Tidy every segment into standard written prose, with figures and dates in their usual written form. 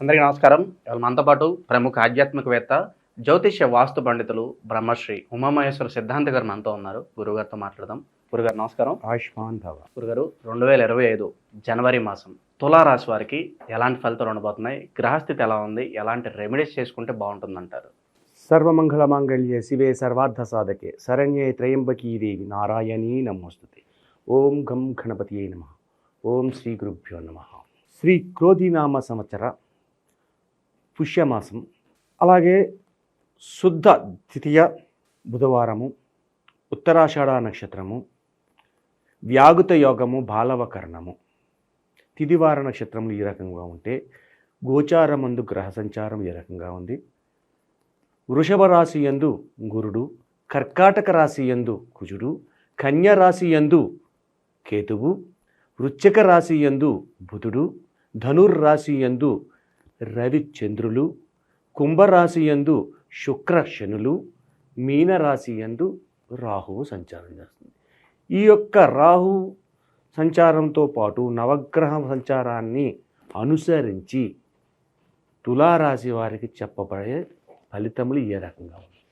అందరికీ నమస్కారం. ఇవాళ మనతో పాటు ప్రముఖ ఆధ్యాత్మికవేత్త, జ్యోతిష్య వాస్తు పండితులు బ్రహ్మశ్రీ ఉమామహేశ్వర సిద్ధాంతి గారు మనతో ఉన్నారు. గురుగారితో మాట్లాడదాం. గురుగారు నమస్కారం. ఆయుష్మాన్ భవ. గురుగారు, 2025 జనవరి మాసం తులారాశి వారికి ఎలాంటి ఫలితాలు ఉండబోతున్నాయి? గ్రహస్థితి ఎలా ఉంది? ఎలాంటి రెమెడీస్ చేసుకుంటే బాగుంటుందంటారు? సర్వమంగళ మాంగళ్యే శివే సర్వార్థ సాధకే శరణ్యే త్రయంబకీ దేవి నారాయణీ నమోస్తుతే. ఓం గం గణపతియే నమః. ఓం శ్రీ గురుభ్యో నమః. శ్రీ క్రోధినామ సంవత్సర పుష్యమాసం, అలాగే శుద్ధ ద్వితీయ బుధవారము, ఉత్తరాషాఢ నక్షత్రము, వ్యాగుత యోగము, బాలవకరణము, తిదివార నక్షత్రములు ఈ రకంగా ఉంటే, గోచారమందు గ్రహ సంచారం ఈ రకంగా ఉంది. వృషభ రాశి యందు గురుడు, కర్కాటక రాశి యందు కుజుడు, కన్య రాశి యందు కేతువు, వృశ్చిక రాశి యందు బుధుడు, ధనుర్రాశి యందు రవి చంద్రులు, కుంభరాశి యందు శుక్ర శనులు, మీనరాశి యందు రాహువు సంచారం చేస్తుంది. ఈ యొక్క రాహు సంచారంతో పాటు నవగ్రహ సంచారాన్ని అనుసరించి తులారాశి వారికి చెప్పబడే ఫలితములు ఏ రకంగా ఉన్నాయి?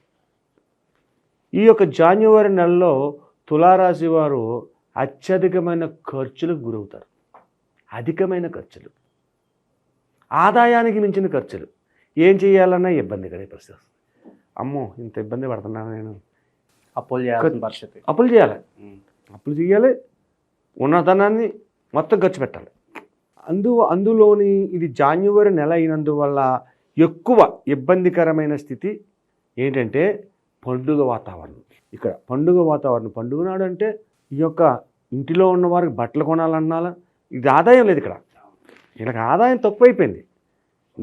ఈ యొక్క జాన్యువరి నెలలో తులారాశి వారు అత్యధికమైన ఖర్చులకు గురవుతారు. అధికమైన ఖర్చులు, ఆదాయానికి మించిన ఖర్చులు. ఏం చేయాలన్నా ఇబ్బంది కలిగే పరిస్థితి. అమ్మో, ఇంత ఇబ్బంది పడుతున్నాను నేను, అప్పులు చేయాల్సిన పరిస్థితి. అప్పులు చేయాలి, ఉన్న ధనాన్ని మొత్తం ఖర్చు పెట్టాలి. అందులోని ఇది జాన్యువరి నెల అయినందువల్ల ఎక్కువ ఇబ్బందికరమైన స్థితి ఏంటంటే పండుగ వాతావరణం. ఇక్కడ పండుగ వాతావరణం, పండుగ నాడు అంటే ఈ యొక్క ఇంటిలో ఉన్న వారికి బట్టలు కొనాలన్నాలా, ఇది ఆదాయం లేదు. వీళ్ళకి ఆదాయం తక్కువైపోయింది.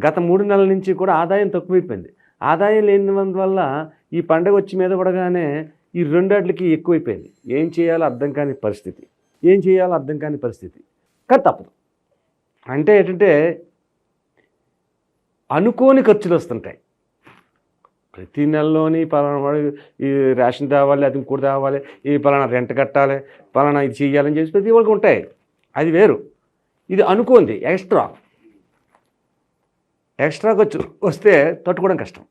గత 3 నెలల నుంచి కూడా ఆదాయం తక్కువైపోయింది. ఆదాయం లేనివల్ల ఈ పండుగ వచ్చి మీద పడగానే ఈ రెండాట్లకి ఎక్కువైపోయింది. ఏం చేయాలో అర్థం కాని పరిస్థితి. కానీ తప్పదు. అంటే ఏంటంటే అనుకోని ఖర్చులు వస్తుంటాయి. ప్రతి నెలలోని పలానా వాడు ఈ రేషన్ తేవాలి, అది ఇంకోటి తేవాలి, ఈ పలానా రెంట్ కట్టాలి, పలానా ఇది చేయాలని చెప్పి ప్రతి వాళ్ళకి ఉంటాయి. అది వేరు. ఇది అనుకోంది ఎక్స్ట్రా ఖర్చు వస్తే తట్టుకోవడం కష్టం.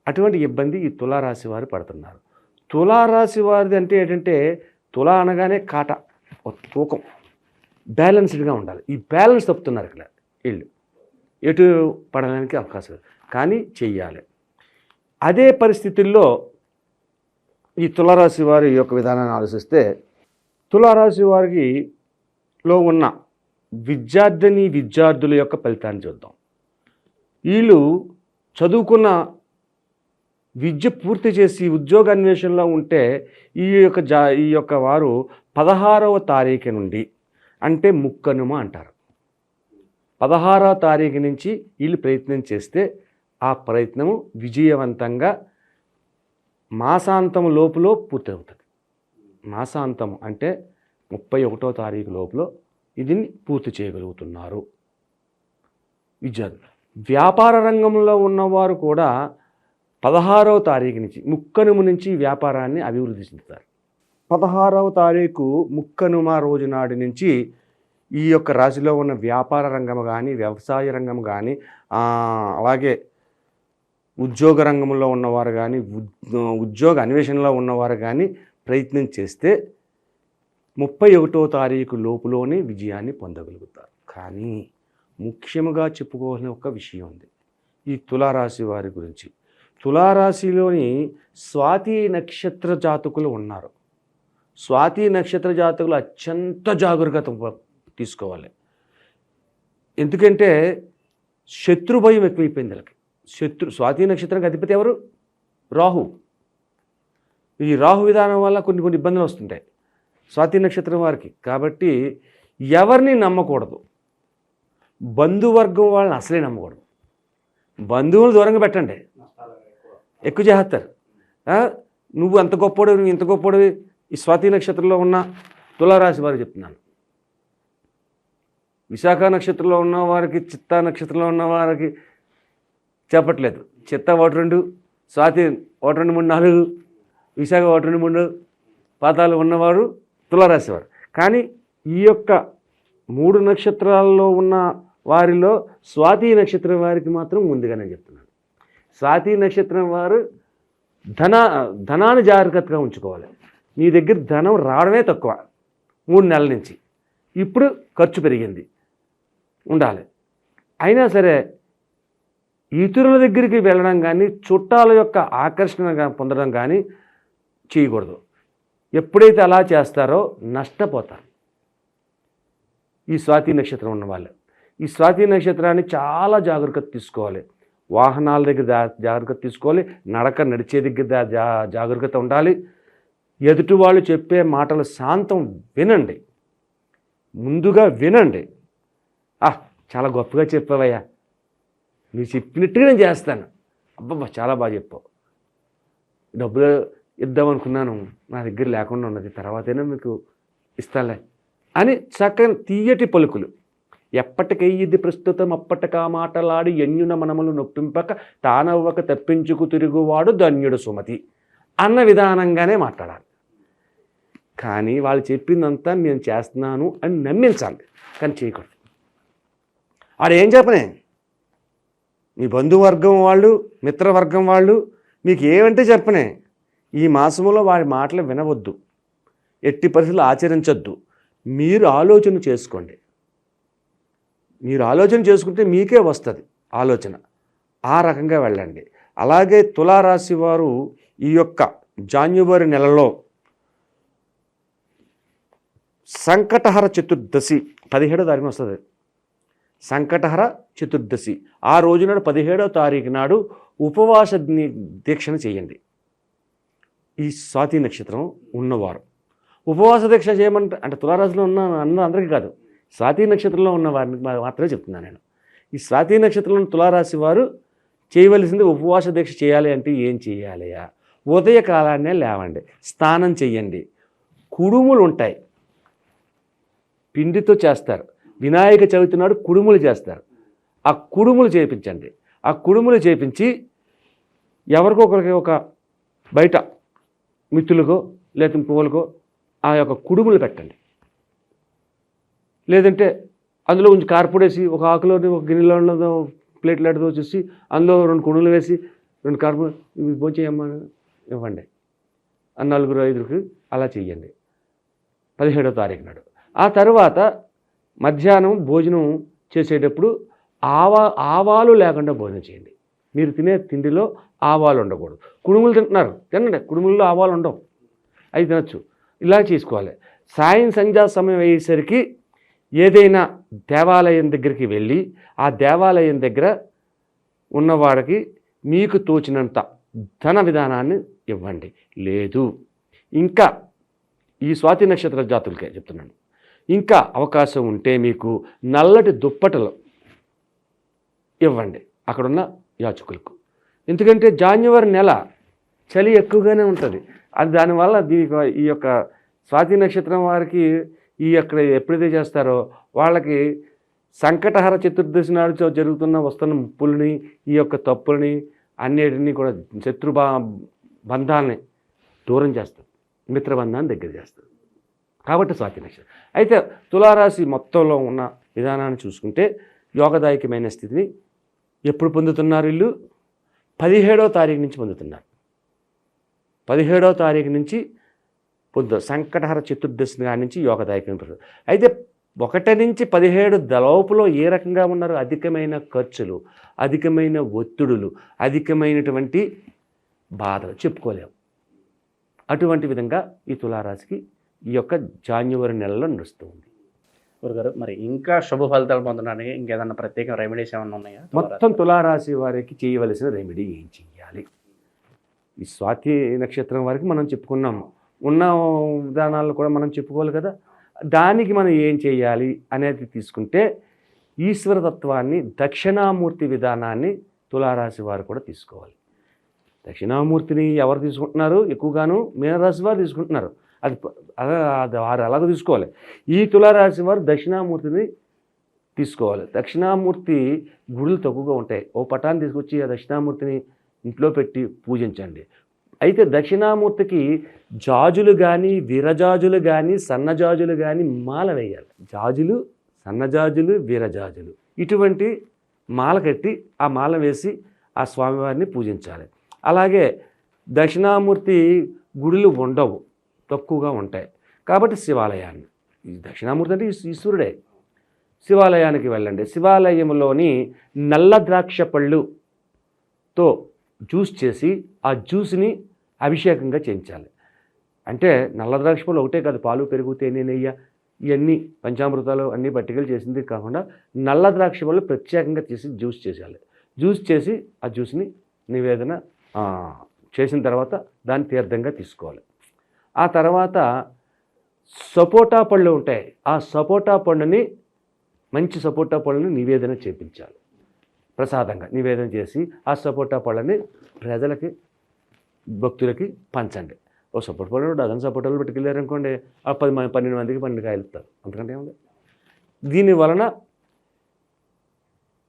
అటువంటి ఇబ్బంది ఈ తులారాశి వారు పడుతున్నారు. తులారాశి వారిది అంటే ఏంటంటే, తులా అనగానే కాట, తూకం, బ్యాలెన్స్డ్గా ఉండాలి. ఈ బ్యాలెన్స్ తప్పుతున్నారు ఇక్కడ వీళ్ళు. ఎటు పడడానికి అవకాశం కానీ చెయ్యాలి. అదే పరిస్థితుల్లో ఈ తులారాశి వారి యొక్క విధానాన్ని ఆలోచిస్తే, తులారాశి వారికి లో ఉన్న విద్యార్థుల యొక్క ఫలితాన్ని చూద్దాం. వీళ్ళు చదువుకున్న విద్య పూర్తి చేసి ఉద్యోగ అన్వేషణలో ఉంటే ఈ యొక్క వారు 16వ తారీఖు నుండి, అంటే ముక్కనుమ అంటారు, 16వ తారీఖు నుంచి వీళ్ళు ప్రయత్నం చేస్తే ఆ ప్రయత్నము విజయవంతంగా మాసాంతం లోపల పూర్తవుతుంది. మాసాంతం అంటే 31వ తారీఖు లోపల ఇది పూర్తి చేయగలుగుతున్నారు విద్యార్థులు. వ్యాపార రంగంలో ఉన్నవారు కూడా 16వ తారీఖు నుంచి, ముక్కనుమ నుంచి వ్యాపారాన్ని అభివృద్ధి చెందుతారు. 16వ తారీఖు ముక్కనుమ రోజు నాటి నుంచి ఈ యొక్క రాశిలో ఉన్న వ్యాపార రంగం కానీ, వ్యవసాయ రంగం కానీ, అలాగే ఉద్యోగ రంగంలో ఉన్నవారు కానీ, ఉద్యోగ అన్వేషణలో ఉన్నవారు కానీ ప్రయత్నం చేస్తే 31వ తారీఖు లోపులోనే విజయాన్ని పొందగలుగుతారు. కానీ ముఖ్యంగా చెప్పుకోవాల్సిన ఒక విషయం ఉంది ఈ తులారాశి వారి గురించి. తులారాశిలోని స్వాతి నక్షత్ర జాతకులు ఉన్నారు. స్వాతి నక్షత్ర జాతకులు అత్యంత జాగ్రత్త తీసుకోవాలి. ఎందుకంటే శత్రు భయం ఎక్కువైపోయింది వీళ్ళకి. స్వాతి నక్షత్రానికి అధిపతి ఎవరు? రాహు. ఈ రాహు విధానం వల్ల కొన్ని ఇబ్బందులు వస్తుంటాయి స్వాతి నక్షత్రం వారికి. కాబట్టి ఎవరిని నమ్మకూడదు. బంధువర్గం వాళ్ళని అసలే నమ్మకూడదు. బంధువులు దూరంగా పెట్టండి, ఎక్కువ చేస్తారు. నువ్వు అంత గొప్పడు, నువ్వు ఇంత గొప్పడు. ఈ స్వాతి నక్షత్రంలో ఉన్న తులారాశి వారికి చెప్తున్నాను. విశాఖ నక్షత్రంలో ఉన్న వారికి, చిత్తా నక్షత్రంలో ఉన్న వారికి చెప్పట్లేదు. చిత్త 1 2, స్వాతి 1 2 3 4, విశాఖ 1 2 3 పాతాలు ఉన్నవారు తులారాశి వారు. కానీ ఈ యొక్క 3 నక్షత్రాల్లో ఉన్న వారిలో స్వాతి నక్షత్రం వారికి మాత్రం ముందుగా నేను చెప్తున్నాను. స్వాతి నక్షత్రం వారు ధనాన్ని జాగ్రత్తగా ఉంచుకోవాలి. మీ దగ్గర ధనం రావడమే తక్కువ 3 నెలల నుంచి, ఇప్పుడు ఖర్చు పెరిగింది ఉండాలి. అయినా సరే ఇతరుల దగ్గరికి వెళ్ళడం కానీ చుట్టాల యొక్క ఆకర్షణ పొందడం కానీ చేయకూడదు. ఎప్పుడైతే అలా చేస్తారో నష్టపోతారు ఈ స్వాతి నక్షత్రం ఉన్నవాళ్ళు. ఈ స్వాతి నక్షత్రాన్ని చాలా జాగ్రత్త తీసుకోవాలి. వాహనాల దగ్గర జాగ్రత్త తీసుకోవాలి, నడిచే దగ్గర జాగ్రత్త ఉండాలి. ఎదుటి వాళ్ళు చెప్పే మాటలు శాంతం వినండి, ముందుగా వినండి. చాలా గొప్పగా చెప్పావయ్యా, నువ్వు చెప్పినట్టుగా నేను చేస్తాను, అబ్బబ్బా చాలా బాగా చెప్పావు, డబ్బులు ఇద్దామనుకున్నాను నా దగ్గర లేకుండా ఉన్నది, తర్వాతైనా మీకు ఇస్తానులే అని చక్కని తీయటి పలుకులు. ఎప్పటికయ్యిది ప్రస్తుతం అప్పటికా మాటలాడి ఎన్యున మనములు నొప్పింపక తానవ్వక తప్పించుకు తిరుగువాడు ధన్యుడు సుమతి అన్న విధానంగానే మాట్లాడాలి. కానీ వాళ్ళు చెప్పిందంతా నేను చేస్తున్నాను అని నమ్మించాలి, కానీ చేయకూడదు. వాడు ఏం చెప్పనే, మీ బంధువర్గం వాళ్ళు మిత్రవర్గం వాళ్ళు మీకు ఏమంటే చెప్పనే, ఈ మాసంలో వారి మాటలు వినవద్దు, ఎట్టి పరిస్థితులు ఆచరించొద్దు. మీరు ఆలోచన చేసుకోండి. మీరు ఆలోచన చేసుకుంటే మీకే వస్తుంది ఆలోచన, ఆ రకంగా వెళ్ళండి. అలాగే తులారాశి వారు ఈ యొక్క జాన్యువరి నెలలో సంకటహర చతుర్దశి 17వ తారీఖున వస్తుంది. సంకటహర చతుర్దశి ఆ రోజు నాడు 17వ తారీఖు నాడు ఉపవాస దీక్షను చేయండి. ఈ స్వాతి నక్షత్రం ఉన్నవారు ఉపవాస దీక్ష చేయమంటే, అంటే తులారాశిలో ఉన్న అందరికీ కాదు, స్వాతి నక్షత్రంలో ఉన్న వారిని మాత్రమే చెప్తున్నాను నేను. ఈ స్వాతి నక్షత్రంలో తులారాశి వారు చేయవలసింది ఉపవాస దీక్ష చేయాలి అంటే ఏం చేయాలియా? ఉదయకాలాన్నే లేవండి, స్నానం చెయ్యండి. కుడుములు ఉంటాయి, పిండితో చేస్తారు. వినాయక చవితి నాడు కుడుములు చేస్తారు. ఆ కుడుములు చేయించండి. ఆ కుడుములు చేయించి ఎవరికొకరికి ఒక బయట మిత్రులకో లేదా పువ్వులకో ఆ యొక్క కుడుములు పెట్టండి. లేదంటే అందులో కొంచెం కార్పొడేసి ఒక ఆకులోని ఒక గిన్నెలో ప్లేట్లాడుతూ చూసి అందులో 2 కుడుములు వేసి 2 కార్పొ భోంచేయమ్మా ఇవ్వండి. 4 5 అలా చెయ్యండి 17వ తారీఖు నాడు. ఆ తర్వాత మధ్యాహ్నం భోజనం చేసేటప్పుడు ఆవాలు లేకుండా భోజనం చేయండి. మీరు తినే తిండిలో ఆవాలు ఉండకూడదు. కుడుములు తింటున్నారు, తినండి, కుడుముల్లో ఆవాలు ఉండవు, అవి తినచ్చు. ఇలా చేసుకోవాలి. సంధ్యా సమయం అయ్యేసరికి ఏదైనా దేవాలయం దగ్గరికి వెళ్ళి ఆ దేవాలయం దగ్గర ఉన్నవాడికి మీకు తోచినంత ధన విధానాన్ని ఇవ్వండి. లేదు ఇంకా ఈ స్వాతి నక్షత్ర జాతులకే చెప్తున్నాను, ఇంకా అవకాశం ఉంటే మీకు నల్లటి దుప్పటలు ఇవ్వండి అక్కడున్న యాచకులకు. ఎందుకంటే జాన్యువరి నెల చలి ఎక్కువగానే ఉంటుంది. అది దానివల్ల ఈ యొక్క స్వాతి నక్షత్రం వారికి ఈ యొక్క ఎప్పుడైతే చేస్తారో వాళ్ళకి సంకటహర చతుర్దశి నాడు జరుగుతున్న వస్తున్న ముప్పుల్ని, ఈ యొక్క తప్పుల్ని అన్నిటినీ కూడా బంధాన్ని దూరం చేస్తారు, మిత్రబంధాన్ని దగ్గర చేస్తారు. కాబట్టి స్వాతి నక్షత్రం. అయితే తులారాశి మొత్తంలో ఉన్న విధానాన్ని చూసుకుంటే యోగదాయకమైన స్థితిని ఎప్పుడు పొందుతున్నారు? వీళ్ళు 17వ తారీఖు నుంచి పొందుతున్నారు. 17వ తారీఖు నుంచి సంకటహర చతుర్దశి నుంచి యోగదాయకమైన. అయితే 1 నుంచి 17 లోపులో ఏ రకంగా ఉన్నారు? అధికమైన ఖర్చులు, అధికమైన ఒత్తిడులు, అధికమైనటువంటి బాధలు చెప్పుకోలేము. అటువంటి విధంగా ఈ తులారాశికి ఈ యొక్క జాన్యువరి నెలలో నడుస్తుంది. గురుగారు, మరి ఇంకా శుభ ఫలితాలు పొందడానికి ఇంకేదన్నా ప్రత్యేక రెమెడీస్ ఏమన్నా ఉన్నాయా? మొత్తం తులారాశి వారికి చేయవలసిన రెమెడీ ఏం చెయ్యాలి? ఈ స్వాతి నక్షత్రం వారికి మనం చెప్పుకున్నాము, ఉన్న విధానాలు కూడా మనం చెప్పుకోవాలి కదా. దానికి మనం ఏం చేయాలి అనేది తీసుకుంటే ఈశ్వరతత్వాన్ని, దక్షిణామూర్తి విధానాన్ని తులారాశి వారు కూడా తీసుకోవాలి. దక్షిణామూర్తిని ఎవరు తీసుకుంటున్నారు? ఎక్కువగాను మీనరాశి వారు తీసుకుంటున్నారు. అది వారు అలాగ తీసుకోవాలి. ఈ తులారాశి వారు దక్షిణామూర్తిని తీసుకోవాలి. దక్షిణామూర్తి గుడులు తక్కువగా ఉంటాయి. ఓ పటాన్ని తీసుకొచ్చి ఆ దక్షిణామూర్తిని ఇంట్లో పెట్టి పూజించండి. అయితే దక్షిణామూర్తికి జాజులు కానీ, విరజాజులు కానీ, సన్నజాజులు కానీ మాల వేయాలి. జాజులు, సన్నజాజులు, విరజాజులు ఇటువంటి మాల కట్టి ఆ మాల వేసి ఆ స్వామివారిని పూజించాలి. అలాగే దక్షిణామూర్తి గుడులు ఉండవు, తక్కువగా ఉంటాయి. కాబట్టి శివాలయాన్ని, ఈ దక్షిణామూర్తి అంటే ఈశ్వరుడే, శివాలయానికి వెళ్ళండి. శివాలయంలోని నల్ల ద్రాక్ష పళ్ళుతో జ్యూస్ చేసి ఆ జ్యూస్ని అభిషేకంగా చేయించాలి. అంటే నల్ల ద్రాక్ష పళ్ళు ఒకటే కాదు, పాలు, పెరుగు, తేనె, నెయ్యి ఇవన్నీ పంచామృతాలు అన్నీ పట్టికలు చేసింది కాకుండా నల్ల ద్రాక్ష పళ్ళు ప్రత్యేకంగా తీసి జ్యూస్ చేసేయాలి. జ్యూస్ చేసి ఆ జ్యూస్ని నివేదన చేసిన తర్వాత దాన్ని తీర్థంగా తీసుకోవాలి. ఆ తర్వాత సపోటా పళ్ళు ఉంటాయి, ఆ సపోటా పండుని, మంచి సపోటా పళ్ళని నివేదన చేయించాలి. ప్రసాదంగా నివేదన చేసి ఆ సపోటా పళ్ళని ప్రజలకి, భక్తులకి పంచండి. ఓ సపోటా పళ్ళు డజన్ సపోటాలు పెట్టుకెళ్ళారనుకోండి, ఆ 12 మందికి 12 కాయలు ఇస్తారు, అంతకంటే ఏముంది. దీని వలన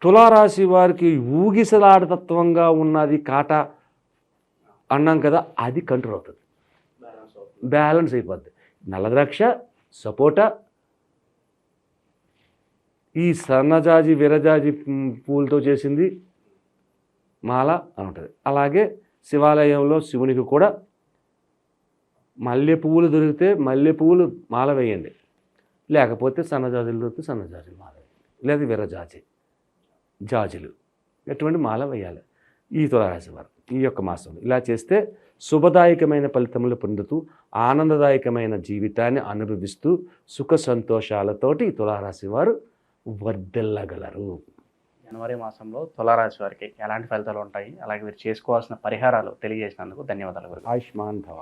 తులారాశి వారికి ఊగిసలాడతత్వంగా ఉన్నది కాట అన్నాం కదా, అది కంట్రోల్ అవుతుంది, బ్యాలెన్స్ అయిపోద్ది. నల్లద్రాక్ష, సపోటా, ఈ సన్నజాజి, విరజాజి పూలతో చేసింది మాల అని ఉంటుంది. అలాగే శివాలయంలో శివునికి కూడా మల్లె పువ్వులు దొరికితే మల్లె పువ్వులు మాల వేయండి, లేకపోతే సన్నజాజులు దొరికితే సన్నజాజులు మాల వేయండి, లేదా విరజాజి, జాజులు ఎటువంటి మాల వేయాలి ఈ తులారాశి వారు ఈ యొక్క మాసంలో. ఇలా చేస్తే శుభదాయకమైన ఫలితములు పొందుతూ ఆనందదాయకమైన జీవితాన్ని అనుభవిస్తూ సుఖ సంతోషాలతోటి తులారాశి వారు వర్ధిల్లగలరు. జనవరి మాసంలో తులారాశి వారికి ఎలాంటి ఫలితాలు ఉంటాయి, అలాగే వీరు చేసుకోవాల్సిన పరిహారాలు తెలియజేసినందుకు ధన్యవాదాలు గురుగారు. ఆయుష్మాన్ భవ.